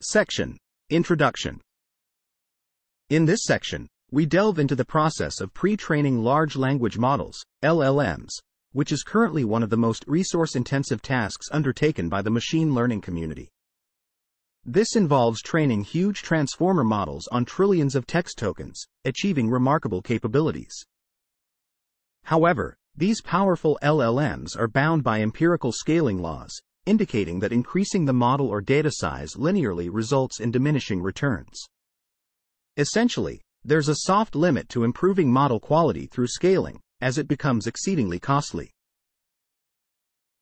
Section: Introduction. In this section, we delve into the process of pre-training large language models, LLMs, which is currently one of the most resource-intensive tasks undertaken by the machine learning community. This involves training huge transformer models on trillions of text tokens, achieving remarkable capabilities. However, these powerful LLMs are bound by empirical scaling laws, indicating that increasing the model or data size linearly results in diminishing returns. Essentially, there's a soft limit to improving model quality through scaling, as it becomes exceedingly costly.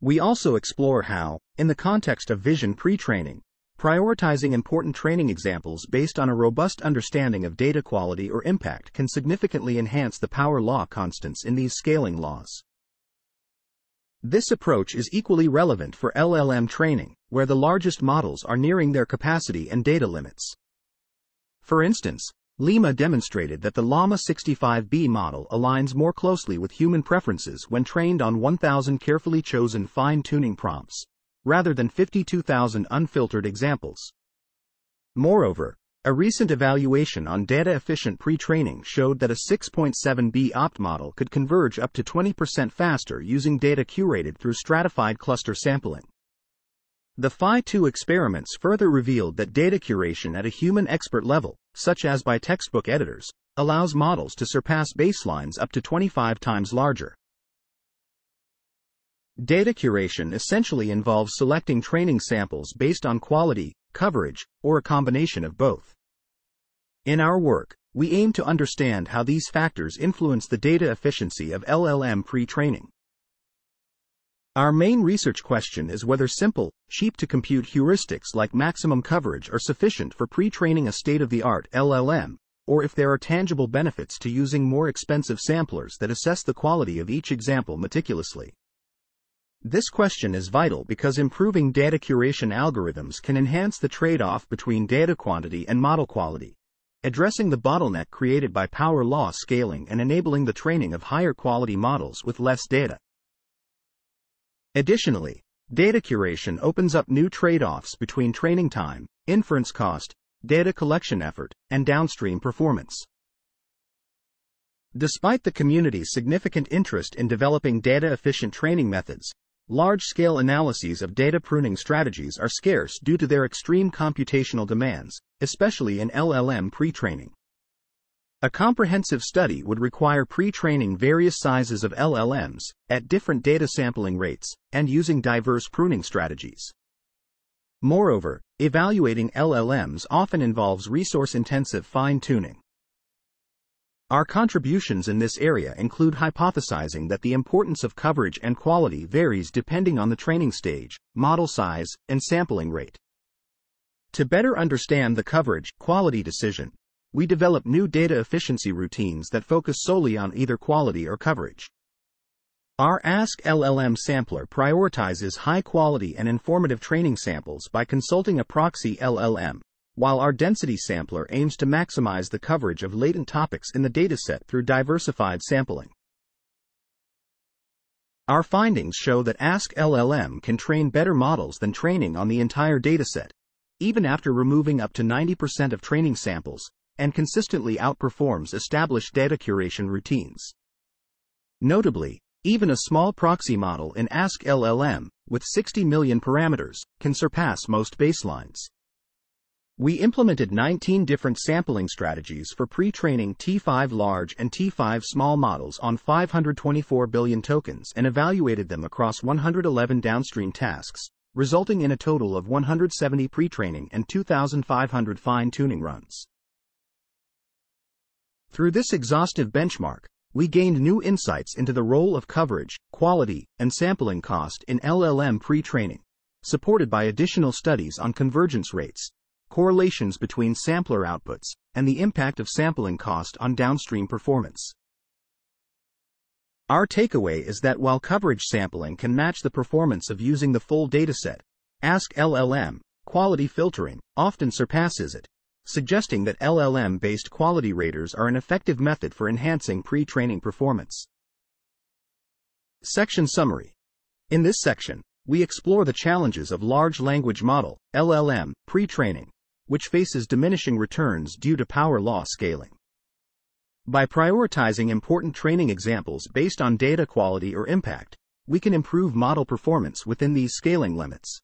We also explore how, in the context of vision pre-training, prioritizing important training examples based on a robust understanding of data quality or impact can significantly enhance the power law constants in these scaling laws. This approach is equally relevant for LLM training, where the largest models are nearing their capacity and data limits. For instance, Llama demonstrated that the Llama 65B model aligns more closely with human preferences when trained on 1,000 carefully chosen fine-tuning prompts, rather than 52,000 unfiltered examples. Moreover, a recent evaluation on data-efficient pre-training showed that a 6.7B opt model could converge up to 20% faster using data curated through stratified cluster sampling. The Phi-2 experiments further revealed that data curation at a human expert level, such as by textbook editors, allows models to surpass baselines up to 25 times larger. Data curation essentially involves selecting training samples based on quality, coverage, or a combination of both. In our work, we aim to understand how these factors influence the data efficiency of LLM pre-training. Our main research question is whether simple, cheap-to-compute heuristics like maximum coverage are sufficient for pre-training a state-of-the-art LLM, or if there are tangible benefits to using more expensive samplers that assess the quality of each example meticulously. This question is vital because improving data curation algorithms can enhance the trade-off between data quantity and model quality, addressing the bottleneck created by power law scaling and enabling the training of higher-quality models with less data. Additionally, data curation opens up new trade-offs between training time, inference cost, data collection effort, and downstream performance. Despite the community's significant interest in developing data-efficient training methods, large-scale analyses of data pruning strategies are scarce due to their extreme computational demands, especially in LLM pre-training. A comprehensive study would require pre-training various sizes of LLMs, at different data sampling rates, and using diverse pruning strategies. Moreover, evaluating LLMs often involves resource-intensive fine-tuning. Our contributions in this area include hypothesizing that the importance of coverage and quality varies depending on the training stage, model size, and sampling rate. To better understand the coverage-quality decision, we develop new data efficiency routines that focus solely on either quality or coverage. Our Ask LLM sampler prioritizes high-quality and informative training samples by consulting a proxy LLM, while our density sampler aims to maximize the coverage of latent topics in the dataset through diversified sampling. Our findings show that Ask LLM can train better models than training on the entire dataset, even after removing up to 90% of training samples, and consistently outperforms established data curation routines. Notably, even a small proxy model in Ask LLM, with 60 million parameters, can surpass most baselines. We implemented 19 different sampling strategies for pre-training T5 large and T5 small models on 524 billion tokens and evaluated them across 111 downstream tasks, resulting in a total of 170 pre-training and 2,500 fine-tuning runs. Through this exhaustive benchmark, we gained new insights into the role of coverage, quality, and sampling cost in LLM pre-training, supported by additional studies on convergence rates, correlations between sampler outputs, and the impact of sampling cost on downstream performance. Our takeaway is that while coverage sampling can match the performance of using the full dataset, Ask LLM quality filtering often surpasses it, suggesting that LLM-based quality raters are an effective method for enhancing pre-training performance. Section Summary. In this section, we explore the challenges of large language model, LLM, pre-training, which faces diminishing returns due to power law scaling. By prioritizing important training examples based on data quality or impact, we can improve model performance within these scaling limits.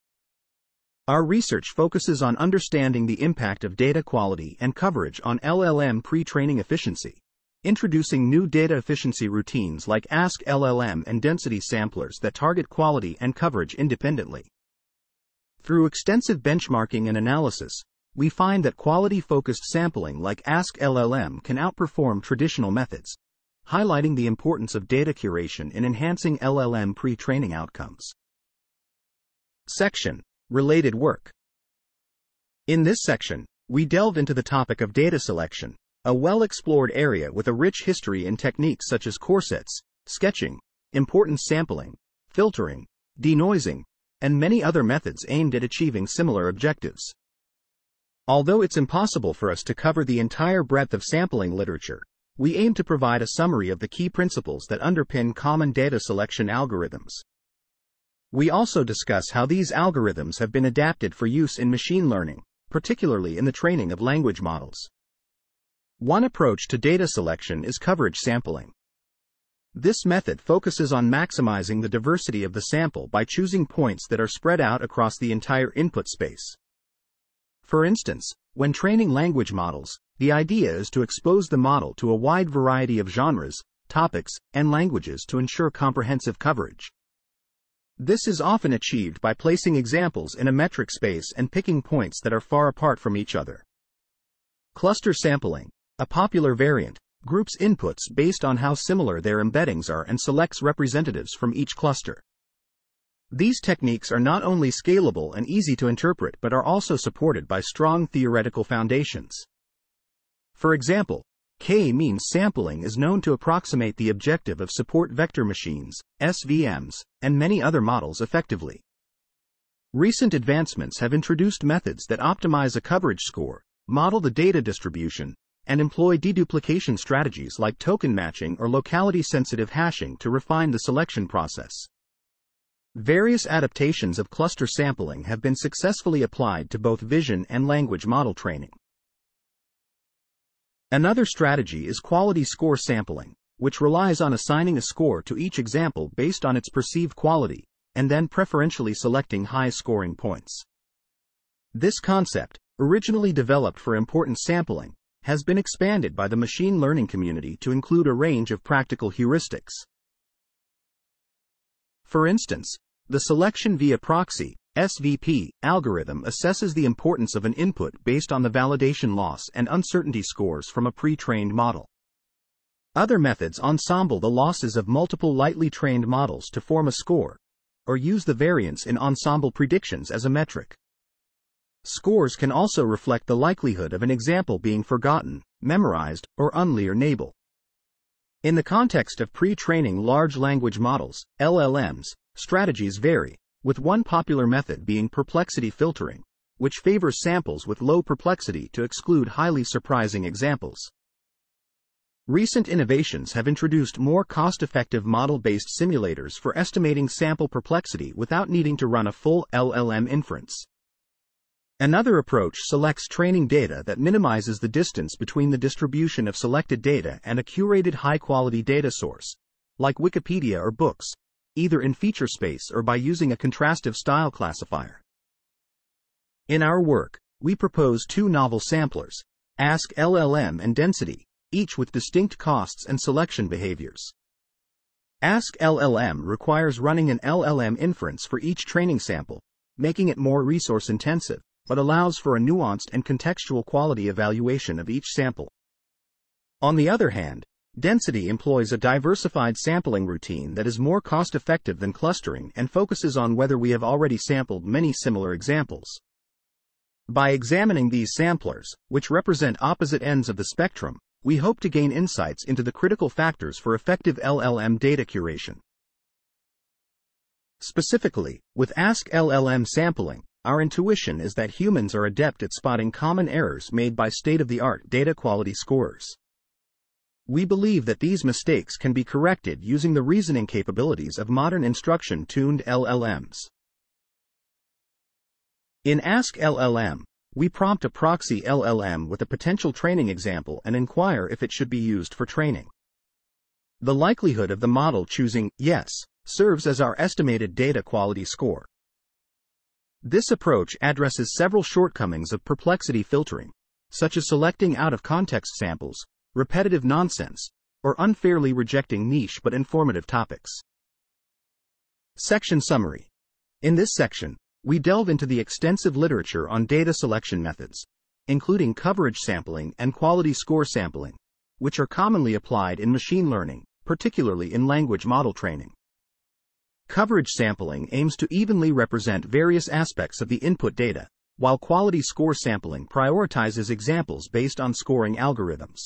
Our research focuses on understanding the impact of data quality and coverage on LLM pre-training efficiency, introducing new data efficiency routines like Ask LLM and density samplers that target quality and coverage independently. Through extensive benchmarking and analysis, we find that quality-focused sampling like Ask LLM can outperform traditional methods, highlighting the importance of data curation in enhancing LLM pre-training outcomes. Section: Related work. In this section, we delve into the topic of data selection, a well-explored area with a rich history in techniques such as corsets, sketching, importance sampling, filtering, denoising, and many other methods aimed at achieving similar objectives. Although it's impossible for us to cover the entire breadth of sampling literature, we aim to provide a summary of the key principles that underpin common data selection algorithms. We also discuss how these algorithms have been adapted for use in machine learning, particularly in the training of language models. One approach to data selection is coverage sampling. This method focuses on maximizing the diversity of the sample by choosing points that are spread out across the entire input space. For instance, when training language models, the idea is to expose the model to a wide variety of genres, topics, and languages to ensure comprehensive coverage. This is often achieved by placing examples in a metric space and picking points that are far apart from each other. Cluster sampling, a popular variant, groups inputs based on how similar their embeddings are and selects representatives from each cluster. These techniques are not only scalable and easy to interpret but are also supported by strong theoretical foundations. For example, K-means sampling is known to approximate the objective of support vector machines, SVMs, and many other models effectively. Recent advancements have introduced methods that optimize a coverage score, model the data distribution, and employ deduplication strategies like token matching or locality-sensitive hashing to refine the selection process. Various adaptations of cluster sampling have been successfully applied to both vision and language model training. Another strategy is quality score sampling, which relies on assigning a score to each example based on its perceived quality, and then preferentially selecting high-scoring points. This concept, originally developed for importance sampling, has been expanded by the machine learning community to include a range of practical heuristics. For instance, the selection via proxy, SVP, algorithm assesses the importance of an input based on the validation loss and uncertainty scores from a pre-trained model. Other methods ensemble the losses of multiple lightly trained models to form a score, or use the variance in ensemble predictions as a metric. Scores can also reflect the likelihood of an example being forgotten, memorized, or unlearnable. In the context of pre-training large language models, LLMs, strategies vary, with one popular method being perplexity filtering, which favors samples with low perplexity to exclude highly surprising examples. Recent innovations have introduced more cost-effective model-based simulators for estimating sample perplexity without needing to run a full LLM inference. Another approach selects training data that minimizes the distance between the distribution of selected data and a curated high-quality data source, like Wikipedia or books, either in feature space or by using a contrastive style classifier. In our work, we propose two novel samplers, Ask LLM and Density, each with distinct costs and selection behaviors. Ask LLM requires running an LLM inference for each training sample, making it more resource-intensive, but allows for a nuanced and contextual quality evaluation of each sample. On the other hand, Density employs a diversified sampling routine that is more cost-effective than clustering and focuses on whether we have already sampled many similar examples. By examining these samplers, which represent opposite ends of the spectrum, we hope to gain insights into the critical factors for effective LLM data curation. Specifically, with Ask LLM sampling, our intuition is that humans are adept at spotting common errors made by state-of-the-art data quality scorers. We believe that these mistakes can be corrected using the reasoning capabilities of modern instruction-tuned LLMs. In Ask LLM, We prompt a proxy LLM with a potential training example and inquire if it should be used for training. The likelihood of the model choosing yes serves as our estimated data quality score. This approach addresses several shortcomings of perplexity filtering, such as selecting out-of-context samples, repetitive nonsense, or unfairly rejecting niche but informative topics. Section Summary. In this section, we delve into the extensive literature on data selection methods, including coverage sampling and quality score sampling, which are commonly applied in machine learning, particularly in language model training. Coverage sampling aims to evenly represent various aspects of the input data, while quality score sampling prioritizes examples based on scoring algorithms.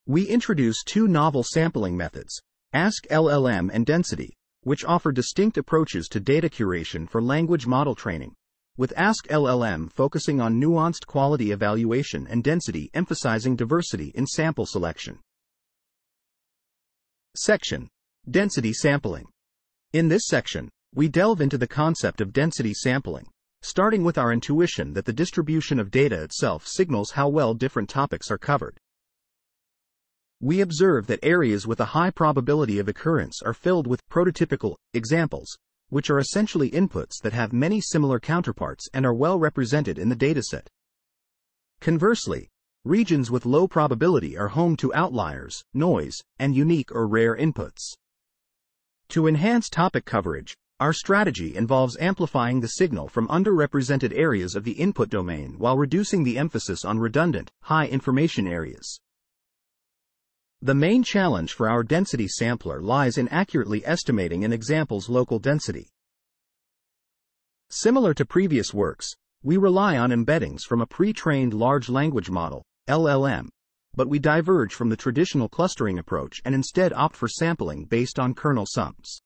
We introduce two novel sampling methods, AskLLM and Density, which offer distinct approaches to data curation for language model training, with AskLLM focusing on nuanced quality evaluation and Density emphasizing diversity in sample selection. Section: Density Sampling. In this section, we delve into the concept of density sampling, starting with our intuition that the distribution of data itself signals how well different topics are covered. We observe that areas with a high probability of occurrence are filled with prototypical examples, which are essentially inputs that have many similar counterparts and are well represented in the dataset. Conversely, regions with low probability are home to outliers, noise, and unique or rare inputs. To enhance topic coverage, our strategy involves amplifying the signal from underrepresented areas of the input domain while reducing the emphasis on redundant, high information areas. The main challenge for our density sampler lies in accurately estimating an example's local density. Similar to previous works, we rely on embeddings from a pre-trained large language model, LLM, but we diverge from the traditional clustering approach and instead opt for sampling based on kernel sums.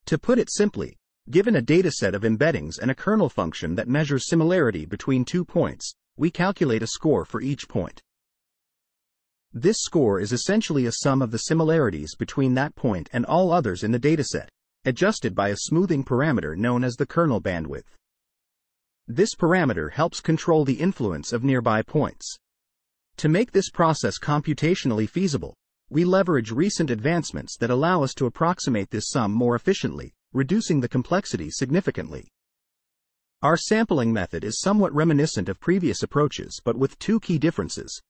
To put it simply, given a dataset of embeddings and a kernel function that measures similarity between 2 points, we calculate a score for each point. This score is essentially a sum of the similarities between that point and all others in the dataset, adjusted by a smoothing parameter known as the kernel bandwidth. This parameter helps control the influence of nearby points. To make this process computationally feasible, we leverage recent advancements that allow us to approximate this sum more efficiently, reducing the complexity significantly. Our sampling method is somewhat reminiscent of previous approaches but with two key differences.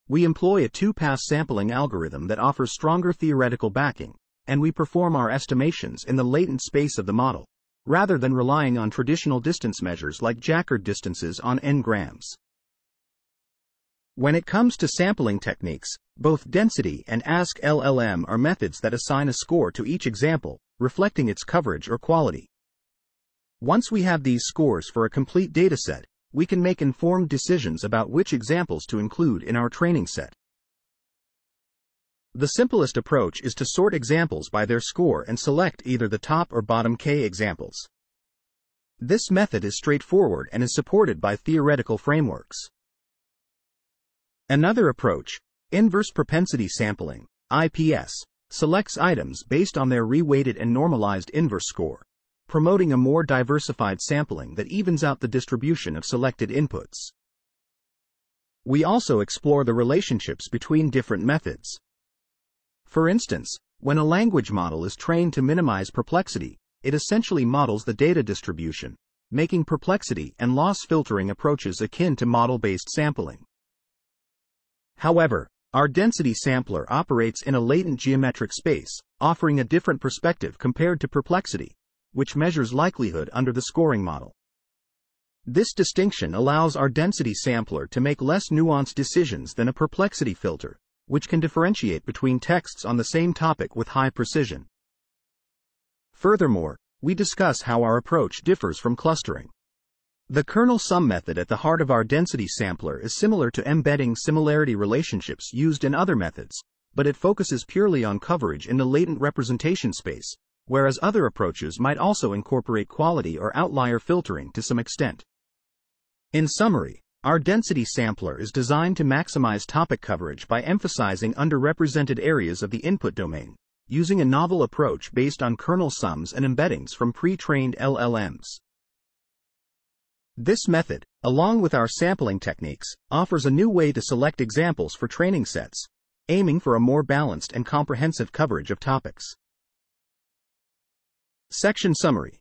We employ a two-pass sampling algorithm that offers stronger theoretical backing, and we perform our estimations in the latent space of the model, rather than relying on traditional distance measures like Jaccard distances on n-grams. When it comes to sampling techniques, both Density and AskLLM are methods that assign a score to each example, reflecting its coverage or quality. Once we have these scores for a complete dataset, we can make informed decisions about which examples to include in our training set. The simplest approach is to sort examples by their score and select either the top or bottom k examples. This method is straightforward and is supported by theoretical frameworks. Another approach, inverse propensity sampling, IPS, selects items based on their reweighted and normalized inverse score, promoting a more diversified sampling that evens out the distribution of selected inputs. We also explore the relationships between different methods. For instance, when a language model is trained to minimize perplexity, it essentially models the data distribution, making perplexity and loss filtering approaches akin to model-based sampling. However, our density sampler operates in a latent geometric space, offering a different perspective compared to perplexity, which measures likelihood under the scoring model. This distinction allows our density sampler to make less nuanced decisions than a perplexity filter, which can differentiate between texts on the same topic with high precision. Furthermore, we discuss how our approach differs from clustering. The kernel sum method at the heart of our density sampler is similar to embedding similarity relationships used in other methods, but it focuses purely on coverage in the latent representation space, whereas other approaches might also incorporate quality or outlier filtering to some extent. In summary, our density sampler is designed to maximize topic coverage by emphasizing underrepresented areas of the input domain, using a novel approach based on kernel sums and embeddings from pre-trained LLMs. This method, along with our sampling techniques, offers a new way to select examples for training sets, aiming for a more balanced and comprehensive coverage of topics. Section Summary.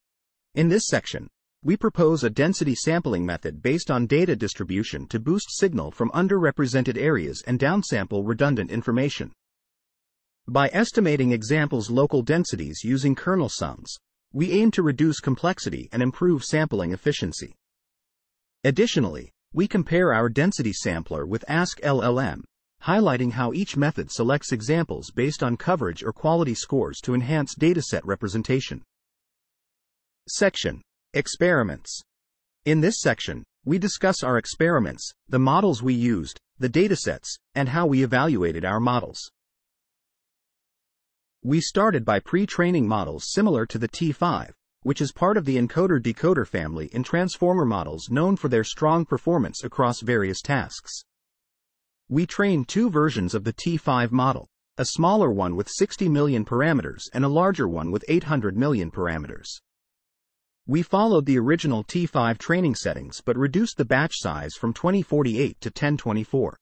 In this section, we propose a density sampling method based on data distribution to boost signal from underrepresented areas and downsample redundant information. By estimating examples' local densities using kernel sums, we aim to reduce complexity and improve sampling efficiency. Additionally, we compare our density sampler with AskLLM, highlighting how each method selects examples based on coverage or quality scores to enhance dataset representation. Section: Experiments. In this section, we discuss our experiments, the models we used, the datasets, and how we evaluated our models. We started by pre-training models similar to the T5, which is part of the encoder-decoder family in transformer models known for their strong performance across various tasks. We trained two versions of the T5 model, a smaller one with 60 million parameters and a larger one with 800 million parameters. We followed the original T5 training settings but reduced the batch size from 2048 to 1024.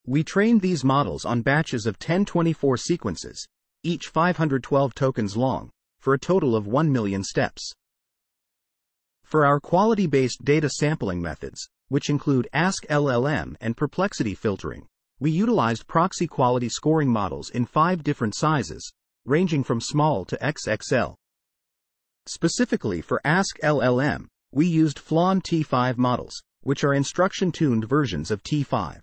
We trained these models on batches of 1024 sequences, each 512 tokens long, for a total of 1 million steps. For our quality-based data sampling methods, which include AskLLM and perplexity filtering, we utilized proxy quality scoring models in 5 different sizes, ranging from small to XXL. Specifically for AskLLM, we used Flan T5 models, which are instruction-tuned versions of T5.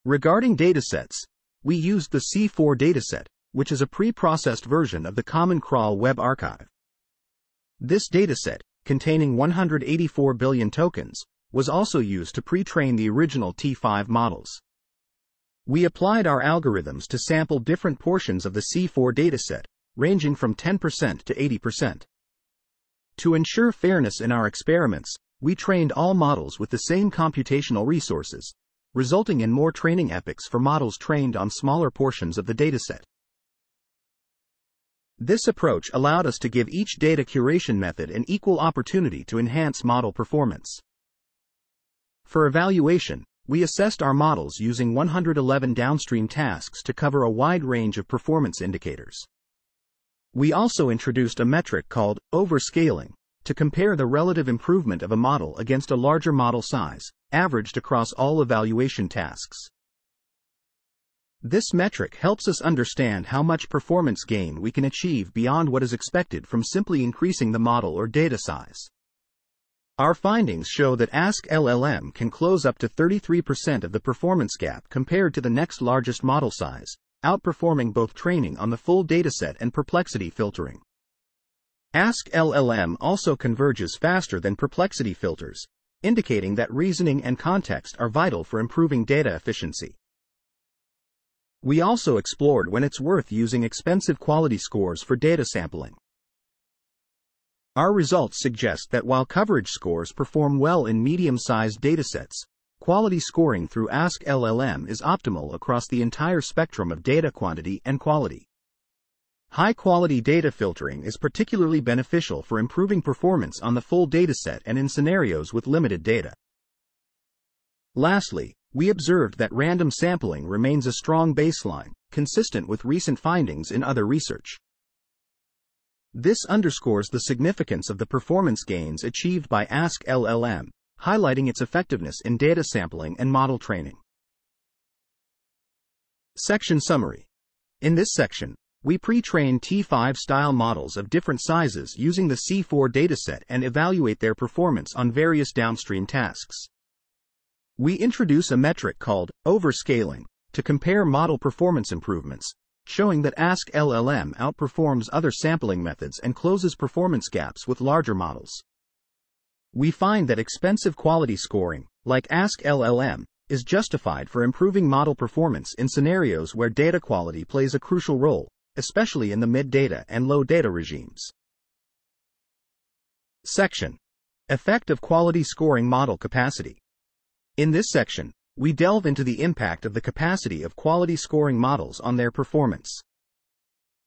Regarding datasets, we used the C4 dataset, which is a pre-processed version of the Common Crawl Web Archive. This dataset, containing 184 billion tokens, was also used to pre-train the original T5 models. We applied our algorithms to sample different portions of the C4 dataset, ranging from 10% to 80%. To ensure fairness in our experiments, we trained all models with the same computational resources, resulting in more training epochs for models trained on smaller portions of the dataset. This approach allowed us to give each data curation method an equal opportunity to enhance model performance. For evaluation, we assessed our models using 111 downstream tasks to cover a wide range of performance indicators. We also introduced a metric called overscaling to compare the relative improvement of a model against a larger model size, averaged across all evaluation tasks. This metric helps us understand how much performance gain we can achieve beyond what is expected from simply increasing the model or data size. Our findings show that AskLLM can close up to 33% of the performance gap compared to the next largest model size, outperforming both training on the full dataset and perplexity filtering. AskLLM also converges faster than perplexity filters, indicating that reasoning and context are vital for improving data efficiency. We also explored when it's worth using expensive quality scores for data sampling. Our results suggest that while coverage scores perform well in medium-sized datasets, quality scoring through AskLLM is optimal across the entire spectrum of data quantity and quality. High-quality data filtering is particularly beneficial for improving performance on the full dataset and in scenarios with limited data. Lastly, we observed that random sampling remains a strong baseline, consistent with recent findings in other research. This underscores the significance of the performance gains achieved by AskLLM, highlighting its effectiveness in data sampling and model training. Section Summary. In this section, we pre-train T5-style models of different sizes using the C4 dataset and evaluate their performance on various downstream tasks. We introduce a metric called overscaling to compare model performance improvements, showing that AskLLM outperforms other sampling methods and closes performance gaps with larger models. We find that expensive quality scoring, like AskLLM, is justified for improving model performance in scenarios where data quality plays a crucial role, especially in the mid-data and low-data regimes. Section: Effect of quality scoring model capacity. In this section, we delve into the impact of the capacity of quality scoring models on their performance.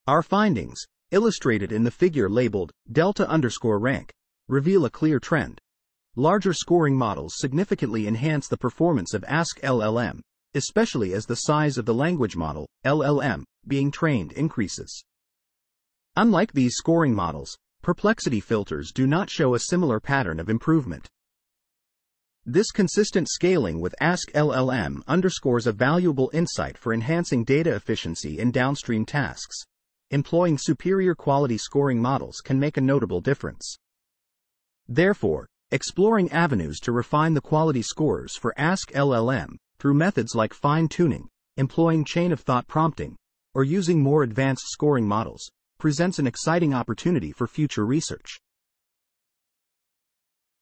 Our findings, illustrated in the figure labeled delta_rank, reveal a clear trend. larger scoring models significantly enhance the performance of Ask LLM, especially as the size of the language model, LLM, being trained increases. Unlike these scoring models, Perplexity filters do not show a similar pattern of improvement. This consistent scaling with Ask LLM underscores a valuable insight for enhancing data efficiency in downstream tasks. Employing superior quality scoring models can make a notable difference. Therefore, exploring avenues to refine the quality scores for Ask LLM through methods like fine-tuning, employing chain-of-thought prompting, or using more advanced scoring models presents an exciting opportunity for future research.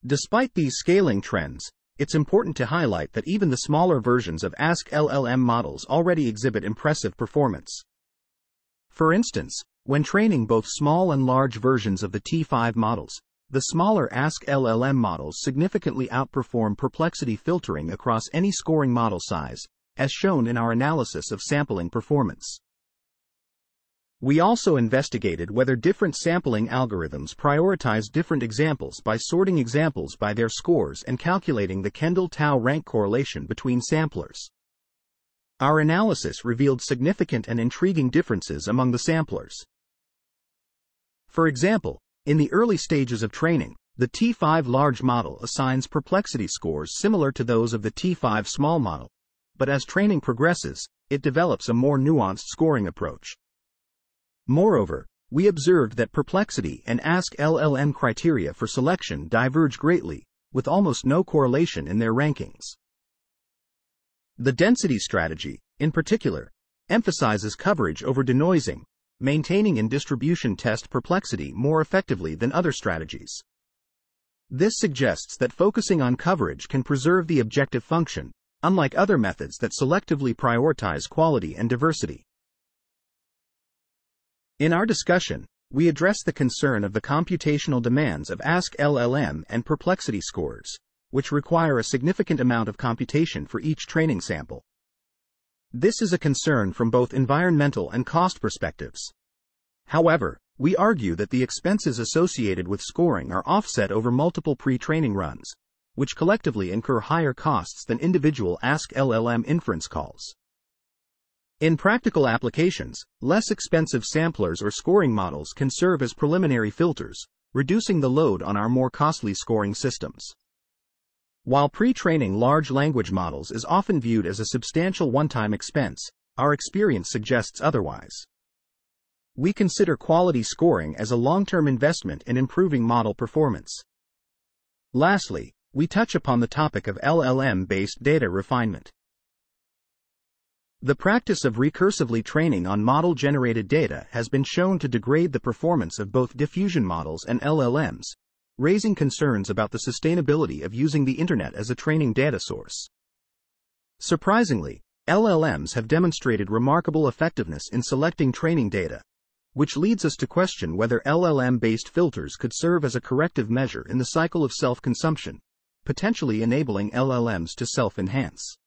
Despite these scaling trends, it's important to highlight that even the smaller versions of Ask LLM models already exhibit impressive performance. For instance, when training both small and large versions of the T5 models, the smaller Ask LLM models significantly outperform Perplexity filtering across any scoring model size, as shown in our analysis of sampling performance. We also investigated whether different sampling algorithms prioritize different examples by sorting examples by their scores and calculating the Kendall-Tau rank correlation between samplers. Our analysis revealed significant and intriguing differences among the samplers. For example, in the early stages of training, the T5 large model assigns Perplexity scores similar to those of the T5 small model, but as training progresses, it develops a more nuanced scoring approach. Moreover, we observed that Perplexity and Ask LLM criteria for selection diverge greatly, with almost no correlation in their rankings. The density strategy, in particular, emphasizes coverage over denoising, maintaining in distribution test Perplexity more effectively than other strategies. This suggests that focusing on coverage can preserve the objective function, unlike other methods that selectively prioritize quality and diversity. In our discussion, we address the concern of the computational demands of Ask LLM and Perplexity scores, which require a significant amount of computation for each training sample. This is a concern from both environmental and cost perspectives. However, we argue that the expenses associated with scoring are offset over multiple pre-training runs, which collectively incur higher costs than individual Ask LLM inference calls. In practical applications, less expensive samplers or scoring models can serve as preliminary filters, reducing the load on our more costly scoring systems. While pre-training large language models is often viewed as a substantial one-time expense, our experience suggests otherwise. We consider quality scoring as a long-term investment in improving model performance. Lastly, we touch upon the topic of LLM-based data refinement. The practice of recursively training on model-generated data has been shown to degrade the performance of both diffusion models and LLMs, raising concerns about the sustainability of using the internet as a training data source. Surprisingly, LLMs have demonstrated remarkable effectiveness in selecting training data, which leads us to question whether LLM-based filters could serve as a corrective measure in the cycle of self-consumption, potentially enabling LLMs to self-enhance.